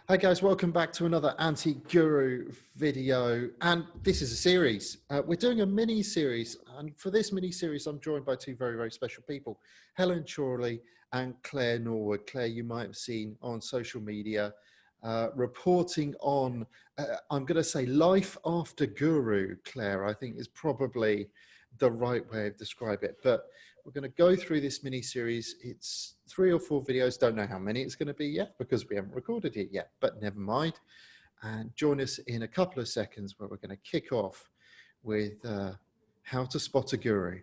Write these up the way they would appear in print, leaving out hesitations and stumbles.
Hi guys, welcome back to another Anti-Guru video, and this is a series. We're doing a mini-series, and for this mini-series I'm joined by two very, very special people, Helen Chorley and Claire Norwood. Claire, you might have seen on social media, reporting on, I'm going to say life after Guru, Claire, I think is probably the right way of describe it, but we're going to go through this mini-series. It's 3 or 4 videos. Don't know how many it's going to be yet because we haven't recorded it yet, but never mind. And join us in a couple of seconds where we're going to kick off with how to spot a guru.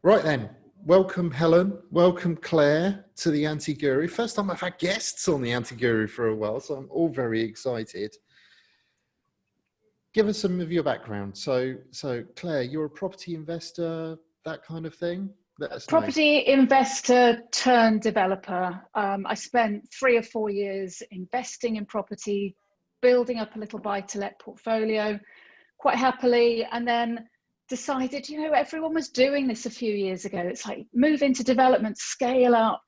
Right then, welcome Helen, welcome Claire to the Anti-Guru. First time I've had guests on the Anti-Guru for a while, so I'm all very excited. Give us some of your background. So Claire, you're a property investor, that kind of thing? Let us know. Property investor turned developer. I spent 3 or 4 years investing in property, building up a little buy-to-let portfolio quite happily, and then decided, everyone was doing this a few years ago. It's like move into development, scale up.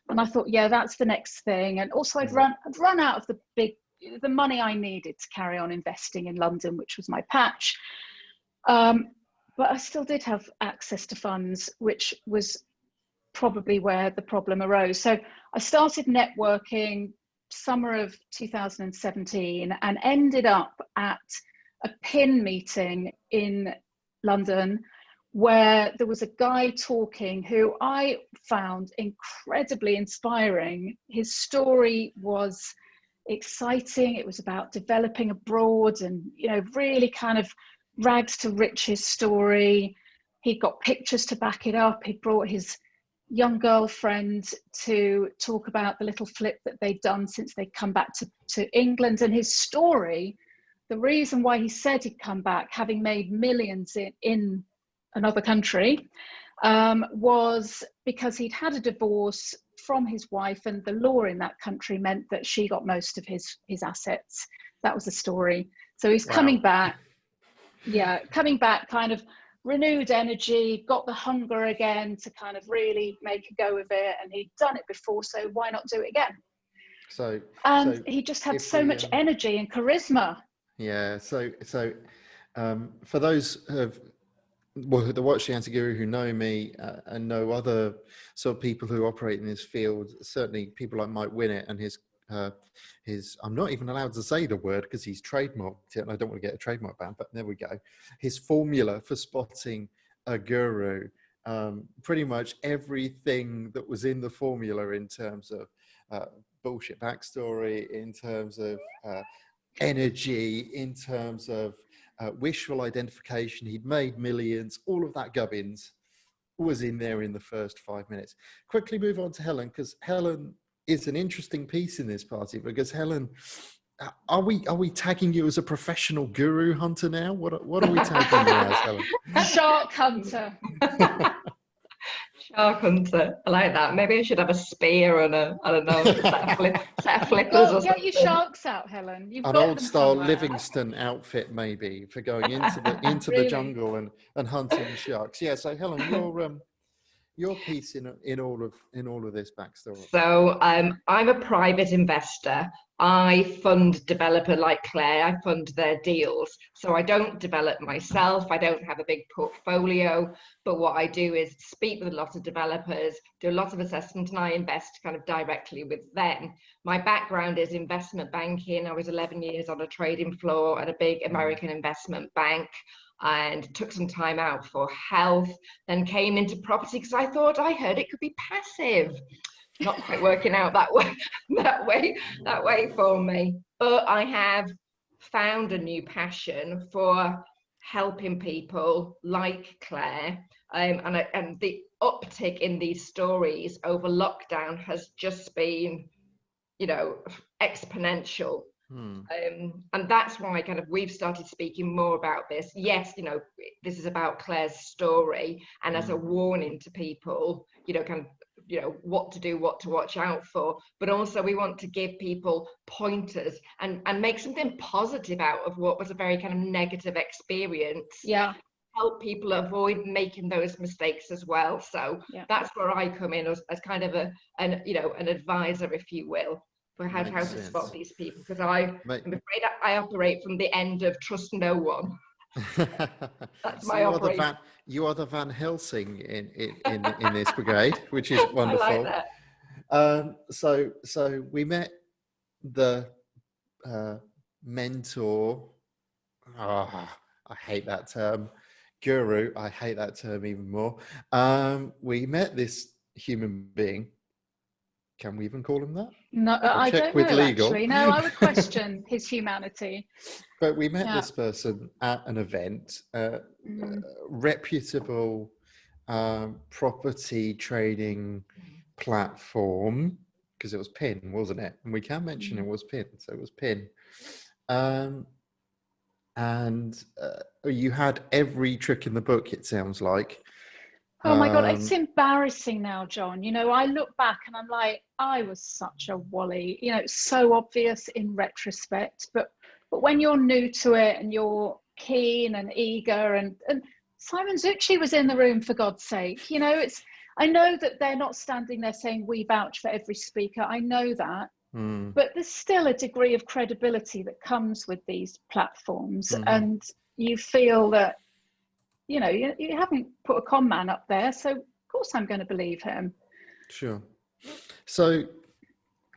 And I thought, yeah, that's the next thing. And also I'd run out of the money I needed to carry on investing in London, which was my patch. But I still did have access to funds, which was probably where the problem arose. So I started networking summer of 2017 and ended up at a PIN meeting in London where there was a guy talking who I found incredibly inspiring. His story was exciting. It was about developing abroad and, really kind of rags to riches story. He'd got pictures to back it up. He brought his young girlfriend to talk about the little flip that they'd done since they'd come back to England. And his story, the reason why he said he'd come back, having made millions in another country, was because he'd had a divorce from his wife, and the law in that country meant that she got most of his assets. That was the story. So he's coming back, kind of renewed energy, got the hunger again to kind of really make a go of it, and he'd done it before, so why not do it again? So he just had so much energy and charisma. Yeah, so for those that watch the Anti-Guru who know me and know other sort of people who operate in this field, certainly people like Mike Winnett and his I'm not even allowed to say the word because he's trademarked it and I don't want to get a trademark ban, but there we go. His formula for spotting a guru, pretty much everything that was in the formula in terms of bullshit backstory, in terms of energy, in terms of visual identification, he'd made millions, all of that gubbins was in there in the first 5 minutes. Quickly move on to Helen, because Helen is an interesting piece in this party, because Helen, are we tagging you as a professional guru hunter now? What are we tagging you as, Helen? Shark hunter. Shark hunter. I like that. Maybe I should have a spear and a set of flippers or get your sharks out, Helen. You've an got old style Livingston outfit maybe for going into the really? the jungle and hunting sharks. Yeah, so Helen, your piece in all of this backstory. So I'm a private investor. I fund developer like Claire. I fund their deals. So I don't develop myself. I don't have a big portfolio. But what I do is speak with a lot of developers, do a lot of assessment, and I invest kind of directly with them. My background is investment banking. I was 11 years on a trading floor at a big American investment bank, and took some time out for health, then came into property because I heard it could be passive. Not quite working out that way for me. But I have found a new passion for helping people like Claire, and the uptick in these stories over lockdown has just been, exponential. And that's why we've started speaking more about this. Yes, this is about Claire's story, and as a warning to people, kind of what to do, what to watch out for, but also we want to give people pointers and make something positive out of what was a very kind of negative experience. Yeah. Help people avoid making those mistakes as well. So that's where I come in as kind of an advisor, if you will, for how to spot these people, because I'm afraid I operate from the end of trust no one. That's so my operation. You are the Van Helsing in this brigade, which is wonderful. I like that. So we met the mentor. I hate that term. Guru. I hate that term even more. We met this human being. Can we even call him that? No, I don't know actually. No, I would question his humanity. But we met this person at an event, reputable property trading platform, because it was PIN, wasn't it? And we can mention it was PIN, so it was PIN. And you had every trick in the book, it sounds like. Oh my God, it's embarrassing now, John. I look back and I'm like, I was such a wally. It's so obvious in retrospect, but when you're new to it and you're keen and eager, and Simon Zucchi was in the room, for God's sake. I know that they're not standing there saying we vouch for every speaker. I know that. But there's still a degree of credibility that comes with these platforms, and you feel that you haven't put a con man up there, so of course I'm going to believe him. Sure. So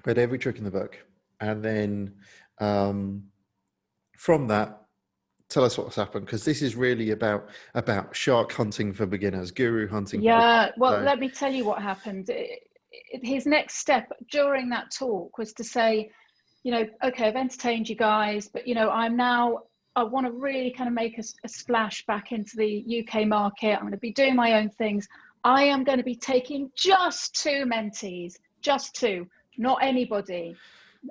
we had every trick in the book, and then from that, tell us what's happened, because this is really about shark hunting for beginners, guru hunting. Let me tell you what happened. His next step during that talk was to say, okay, I've entertained you guys, but I want to really kind of make a splash back into the UK market. I'm going to be doing my own things. I am going to be taking just 2 mentees, just 2, not anybody.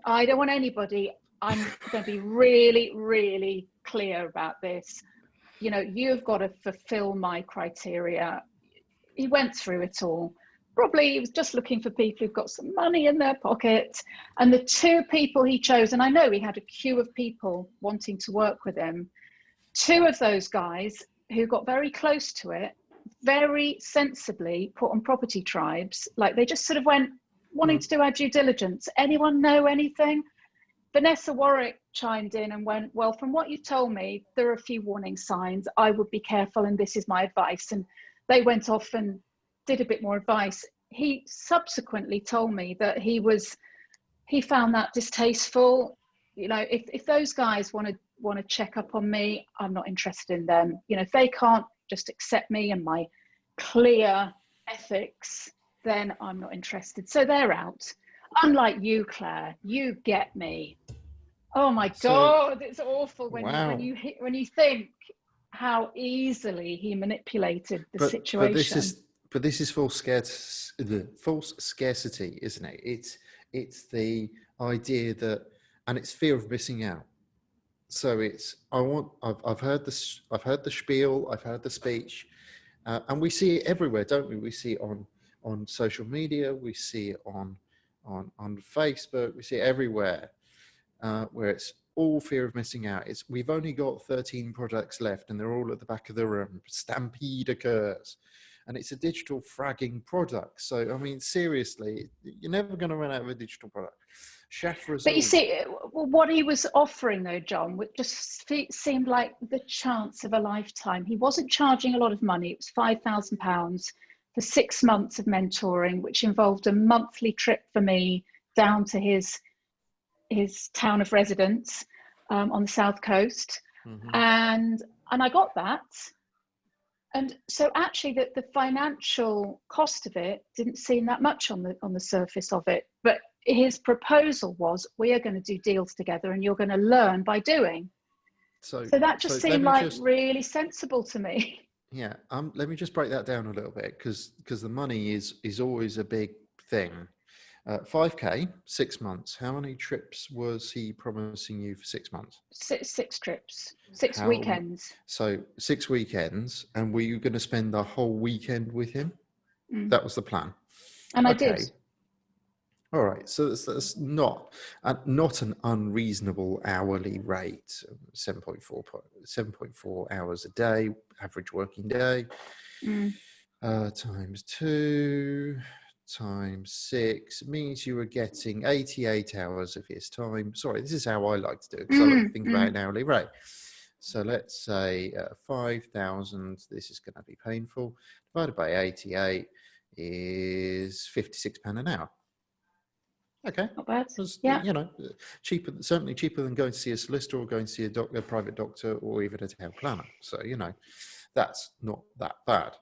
I don't want anybody. I'm going to be really, really clear about this. You've got to fulfill my criteria. He went through it all. Probably he was just looking for people who've got some money in their pocket. And the 2 people he chose, and I know he had a queue of people wanting to work with him, 2 of those guys who got very close to it, very sensibly put on property tribes. Like they just sort of went, wanting to do our due diligence. Anyone know anything? Vanessa Warwick chimed in and went, well, from what you told me, there are a few warning signs. I would be careful, and this is my advice. And they went off and did a bit more advice. He subsequently told me that he found that distasteful. If those guys want to check up on me, I'm not interested in them. If they can't just accept me and my clear ethics, then I'm not interested. So they're out. Unlike you, Claire, you get me. Oh my God, it's awful when you think how easily he manipulated the situation. But this is false scarcity, isn't it? It's the idea that, and it's fear of missing out. So I've heard the spiel, I've heard the speech, and we see it everywhere, don't we? We see it on social media, we see it on Facebook, we see it everywhere, where it's all fear of missing out. We've only got 13 products left, and they're all at the back of the room. Stampede occurs. And it's a digital fragging product. So, I mean, seriously, you're never going to run out of a digital product. But you see, what he was offering, though, John, just seemed like the chance of a lifetime. He wasn't charging a lot of money. It was £5,000 for 6 months of mentoring, which involved a monthly trip for me down to his town of residence on the south coast. And I got that. And so actually the financial cost of it didn't seem that much on the surface of it. But his proposal was, we are going to do deals together and you're going to learn by doing. So that just seemed like really sensible to me. Yeah. Let me just break that down a little bit, because the money is always a big thing. 5K, 6 months. How many trips was he promising you for 6 months? Six trips, 6 weekends. So 6 weekends, and were you going to spend the whole weekend with him? That was the plan. And I Okay. did. All right. So that's not an unreasonable hourly rate. 7.4 hours a day, average working day, Mm. times 2 times 6 means you were getting 88 hours of his time. Sorry, this is how I like to do it, because I like to think about an hourly rate. So let's say 5,000, this is going to be painful, divided by 88 is £56 an hour. Okay. Not bad. Because, Yeah. you know, cheaper, certainly cheaper than going to see a solicitor or going to see a doctor, a private doctor, or even a town planner. So, you know, that's not that bad.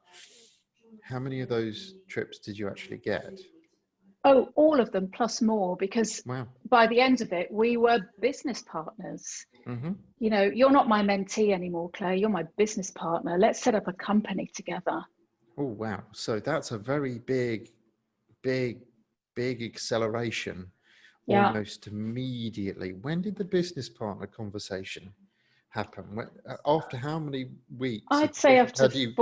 How many of those trips did you actually get? Oh, all of them plus more, because Wow. by the end of it, we were business partners. Mm-hmm. You know, you're not my mentee anymore, Claire. You're my business partner. Let's set up a company together. Oh, wow. So that's a very big, big, big acceleration Yeah. almost immediately. When did the business partner conversation happen? After how many weeks I'd say after had you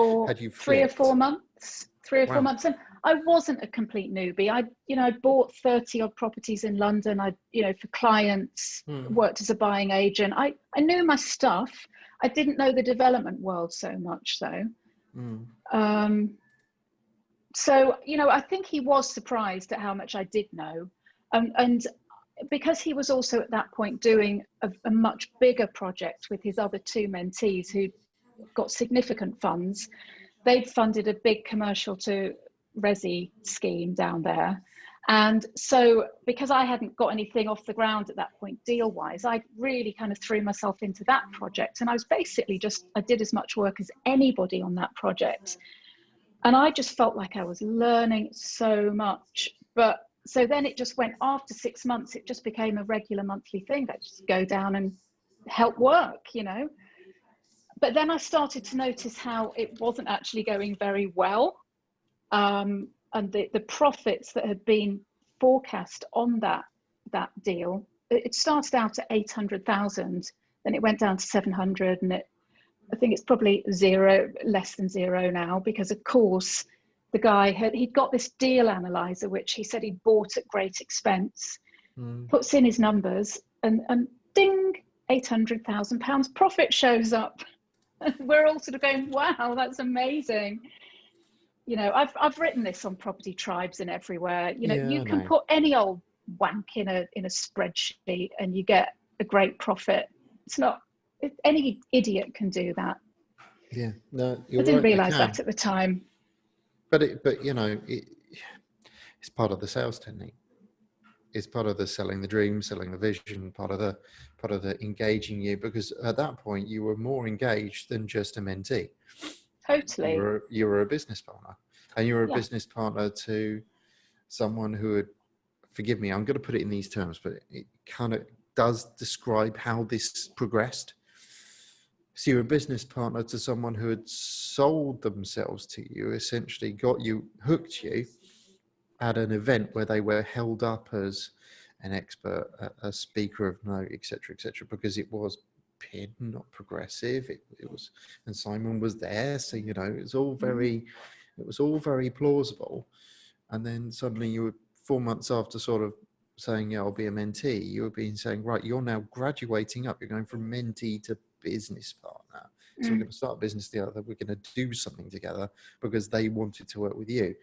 3 or 4 flipped? months, 3 or 4 Wow. months. And I wasn't a complete newbie. I bought 30 odd properties in London. For clients, worked as a buying agent. I knew my stuff. I didn't know the development world so much though. So, I think he was surprised at how much I did know. And because he was also at that point doing a much bigger project with his other 2 mentees who got significant funds. They'd funded a big commercial to resi scheme down there. And so because I hadn't got anything off the ground at that point, deal wise, I really kind of threw myself into that project. And I was basically I did as much work as anybody on that project. And I just felt like I was learning so much. But so then it just went, after 6 months, it just became a regular monthly thing. I just go down and help work, But then I started to notice how it wasn't actually going very well. And the profits that had been forecast on that deal, it started out at 800,000, then it went down to 700, and I think it's probably less than zero now, because of course the guy he'd got this deal analyzer, which he said he'd bought at great expense, puts in his numbers, and ding, £800,000 profit shows up. We're all sort of going, wow, that's amazing. I've written this on Property Tribes and everywhere. You can put any old wank in a spreadsheet and you get a great profit. It's not, any idiot can do that. Yeah, no, you're I didn't right. realize that at the time. But it's part of the sales technique. It's part of the selling the dream, selling the vision, part of the engaging you, because at that point you were more engaged than just a mentee. Totally. You were a business partner, and you were a business partner to someone who had, forgive me, I'm going to put it in these terms, but it kind of does describe how this progressed. So you're a business partner to someone who had sold themselves to you, essentially hooked you at an event where they were held up as an expert, a speaker of note, etc., because it was PIN, not progressive. It was, and Simon was there, so it was all very plausible. And then suddenly you were 4 months after sort of saying, yeah, I'll be a mentee, you were saying, right, you're now graduating up. You're going from mentee to business partner. So we're going to start a business together. We're going to do something together, because they wanted to work with you.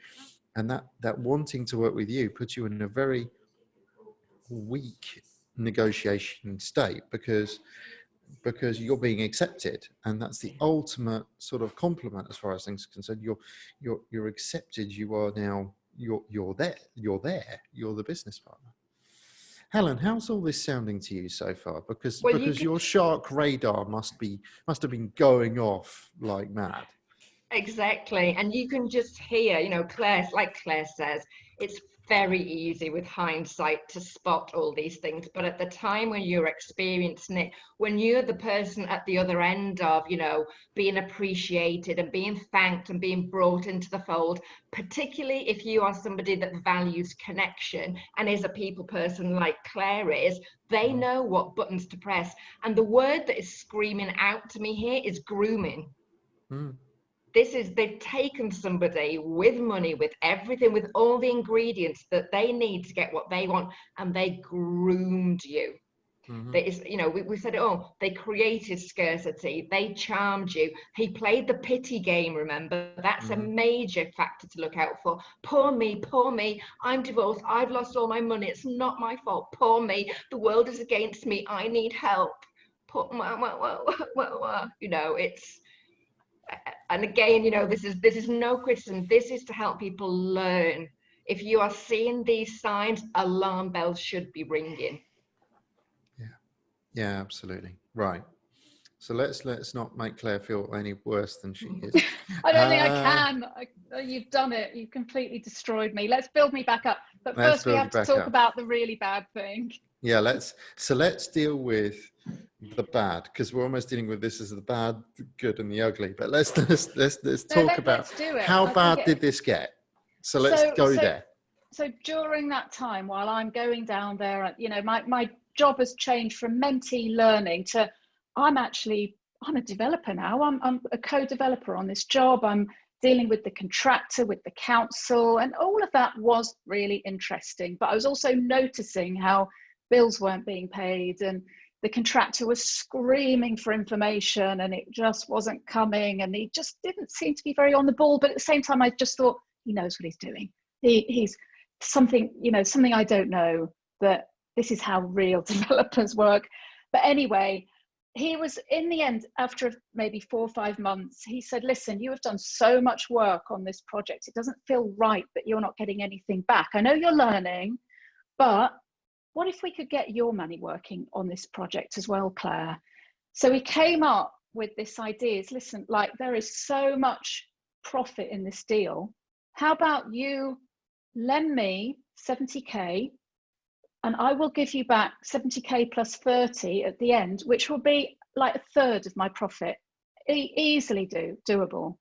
And that wanting to work with you puts you in a very weak negotiation state, because you're being accepted, and that's the ultimate sort of compliment as far as things are concerned. You're accepted. You are now you're there. You're the business partner. Helen, how's all this sounding to you so far? Because your shark radar must have been going off like mad. Exactly. And you can just hear, Claire, like Claire says, it's very easy with hindsight to spot all these things. But at the time when you're experiencing it, when you're the person at the other end of, being appreciated and being thanked and being brought into the fold, particularly if you are somebody that values connection and is a people person like Claire is, they know what buttons to press. And the word that is screaming out to me here is grooming. they've taken somebody with money, with everything, with all the ingredients that they need to get what they want, and they groomed you. We said, oh, they created scarcity, they charmed you. He played the pity game, remember? That's a major factor to look out for. Poor me, I'm divorced, I've lost all my money, it's not my fault, poor me, the world is against me, I need help. It's, and again, this is no criticism, this is to help people learn. If you are seeing these signs, alarm bells should be ringing. Yeah, absolutely. Right. So let's not make Claire feel any worse than she is. I don't think I can. You've done it. You've completely destroyed me. Let's build me back up. But first we have to talk about the really bad thing. Yeah, let's deal with the bad, because we're almost dealing with this as the bad, the good, and the ugly. But let's talk about how bad did this get? So let's go there. So during that time, while I'm going down there, my job has changed from mentee learning to I'm a developer now. I'm a co-developer on this job. I'm dealing with the contractor, with the council, and all of that was really interesting. But I was also noticing how bills weren't being paid, and the contractor was screaming for information, and it just wasn't coming, and he just didn't seem to be very on the ball. But at the same time, I just thought, he knows what he's doing. He's something I don't know, that this is how real developers work. But anyway, he was, in the end, after maybe 4 or 5 months, he said, listen, you have done so much work on this project. It doesn't feel right that you're not getting anything back. I know you're learning, but what if we could get your money working on this project as well, Claire? So he came up with this idea, listen, like, there is so much profit in this deal. How about you lend me 70K, and I will give you back 70K plus 30 at the end, which will be like 1/3 of my profit. Easily doable.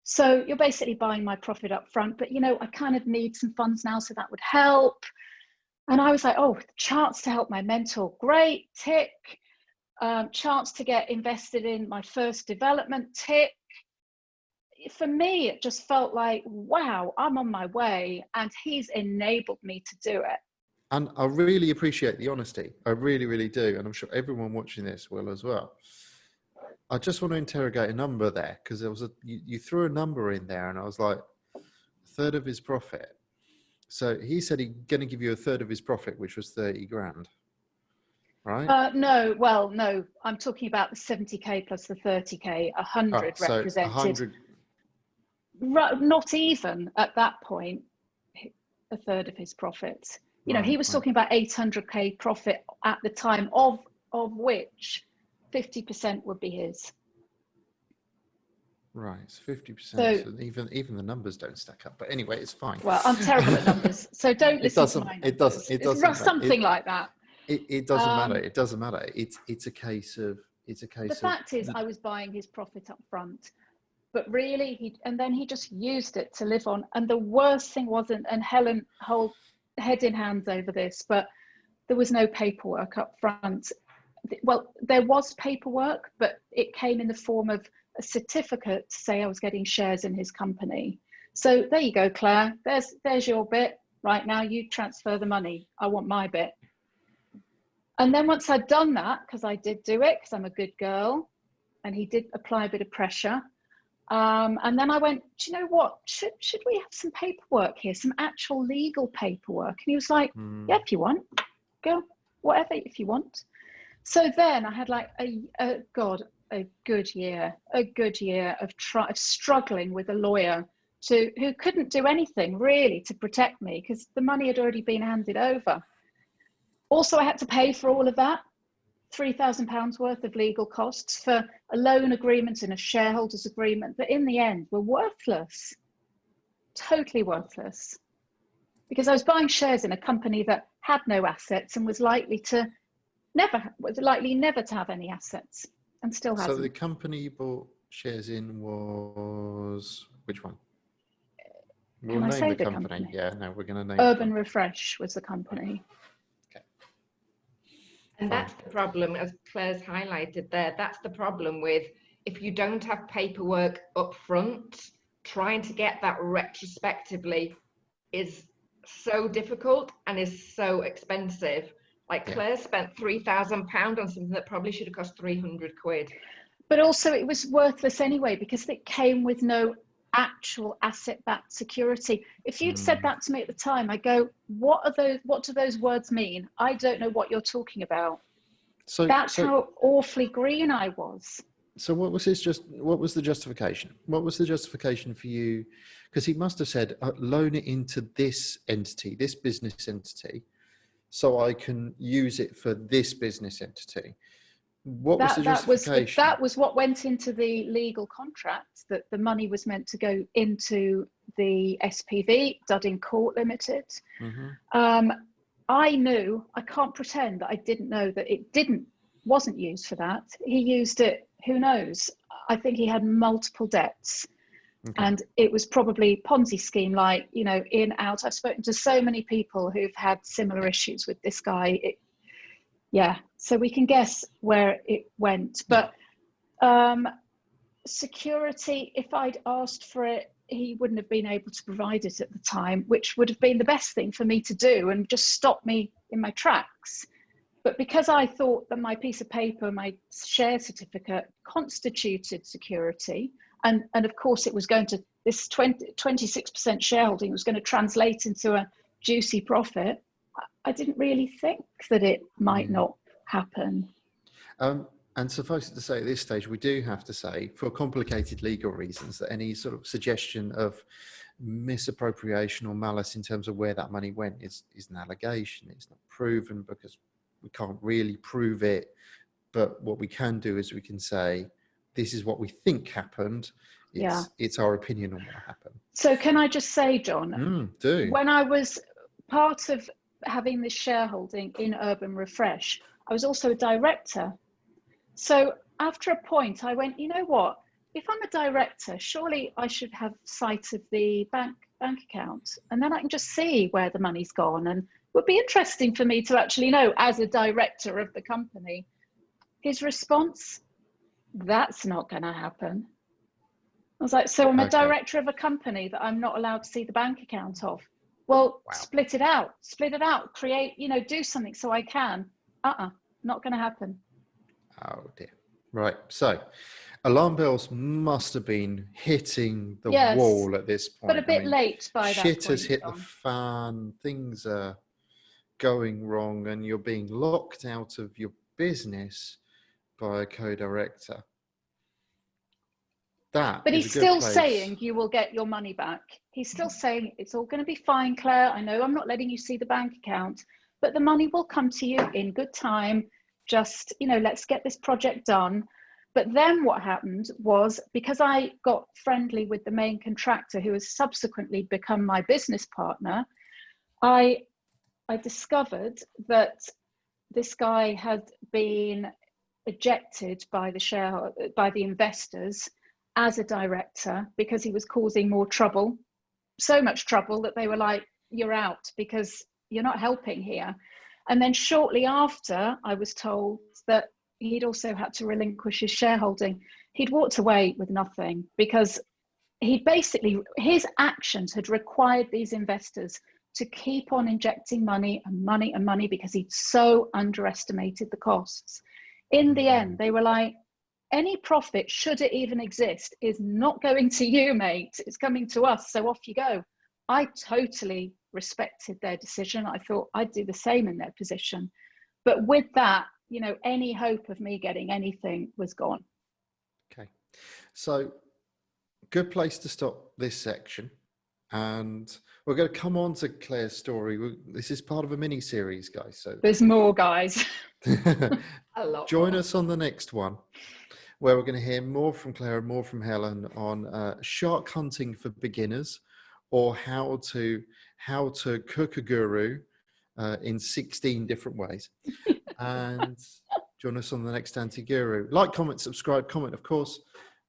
So you're basically buying my profit up front, but I kind of need some funds now, so that would help. And I was like, oh, chance to help my mentor, great, tick. Chance to get invested in my first development, tick. For me, it just felt like, wow, I'm on my way, and he's enabled me to do it. And I really appreciate the honesty. I really, really do. And I'm sure everyone watching this will as well. I just want to interrogate a number there, because there was you threw a number in there, and I was like, 1/3 of his profit. So he said he's going to give you 1/3 of his profit, which was 30 grand, right? No, I'm talking about the 70K plus the 30K, 100 represented. 100. Not even at that point, 1/3 of his profits. He was talking about 800K profit at the time, of which 50% would be his. Right, it's 50%. So even the numbers don't stack up. But anyway, it's fine. Well, I'm terrible at numbers, so don't listen to my numbers. It doesn't. Something like that. It doesn't matter. It doesn't matter. It's a case of. The fact is, I was buying his profit up front, but really, he just used it to live on. And the worst thing wasn't, and Helen hold head in hands over this, but there was no paperwork up front. Well, there was paperwork, but it came in the form of a certificate to say I was getting shares in his company. So there you go, Claire. There's your bit. Right now, you transfer the money. I want my bit. And then once I'd done that, because I did do it, because I'm a good girl, and he did apply a bit of pressure. And then I went, do you know what? Should we have some paperwork here, some actual legal paperwork? And he was like, yeah, if you want, go, whatever, if you want. So then I had like a good year of struggling with a lawyer who couldn't do anything really to protect me, because the money had already been handed over. Also, I had to pay for all of that. £3,000 worth of legal costs for a loan agreement and a shareholders agreement that in the end were worthless, totally worthless, because I was buying shares in a company that had no assets and was likely never to have any assets, and still hasn't. So the company you bought shares in was which one? We'll name the company. Yeah, no, we're going to name Urban Refresh was the company. And that's the problem, as Claire's highlighted there, that's the problem with if you don't have paperwork up front, trying to get that retrospectively is so difficult and is so expensive. Like Claire spent £3,000 on something that probably should have cost 300 quid. But also it was worthless anyway, because it came with no actual asset-backed security. If you'd said that to me at the time, I go, what do those words mean? I don't know what you're talking about. So that's how awfully green I was. So what was the justification? What was the justification for you? Because he must have said, loan it into this entity, this business entity, so I can use it for this business entity. What was the justification? That was what went into the legal contract, that the money was meant to go into the SPV, Dudding Court Limited. I knew, I can't pretend that I didn't know that it wasn't used for that. He used it, who knows? I think he had multiple debts. And it was probably Ponzi scheme, like, you know, in, out. I've spoken to so many people who've had similar issues with this guy. So we can guess where it went. But security, if I'd asked for it, he wouldn't have been able to provide it at the time, which would have been the best thing for me to do and just stop me in my tracks. But because I thought that my piece of paper, my share certificate, constituted security, and of course it was going to, this 26% shareholding was going to translate into a juicy profit, I didn't really think that it might not happen. And suffice it to say, at this stage, we do have to say, for complicated legal reasons, that any sort of suggestion of misappropriation or malice in terms of where that money went is an allegation. It's not proven because we can't really prove it. But what we can do is we can say, this is what we think happened. It's our opinion on what happened. So can I just say, John, do. When I was part of having this shareholding in Urban Refresh, I was also a director. So after a point, I went, you know what? If I'm a director, surely I should have sight of the bank account, and then I can just see where the money's gone. And it would be interesting for me to actually know, as a director of the company. His response, that's not going to happen. I was like, so I'm a director of a company that I'm not allowed to see the bank account of. Well, split it out, create, do something so I can. Not going to happen. Oh dear. Right. So alarm bells must have been hitting the wall at this point. But a bit late by that point. Shit has hit the fan. Things are going wrong and you're being locked out of your business by a co-director. But he's still saying you will get your money back. He's still saying it's all going to be fine, Claire. I know I'm not letting you see the bank account, but the money will come to you in good time. Just, let's get this project done. But then what happened was, because I got friendly with the main contractor, who has subsequently become my business partner, I discovered that this guy had been ejected by the investors as a director because he was causing more trouble, so much trouble that they were like, you're out because you're not helping here. And then shortly after, I was told that he'd also had to relinquish his shareholding. He'd walked away with nothing because his actions had required these investors to keep on injecting money and money and money because he'd so underestimated the costs. In the end, they were like, any profit, should it even exist, is not going to you, mate. It's coming to us. So off you go. I totally respected their decision. I thought I'd do the same in their position. But with that, any hope of me getting anything was gone. Okay. So good place to stop this section. And we're going to come on to Claire's story. This is part of a mini series, guys. So there's more, guys. Join us on the next one, where we're going to hear more from Claire and more from Helen on shark hunting for beginners, or how to cook a guru in 16 different ways. And join us on the next Anti-Guru. Like, comment, subscribe, comment, of course.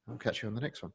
I'll catch you on the next one.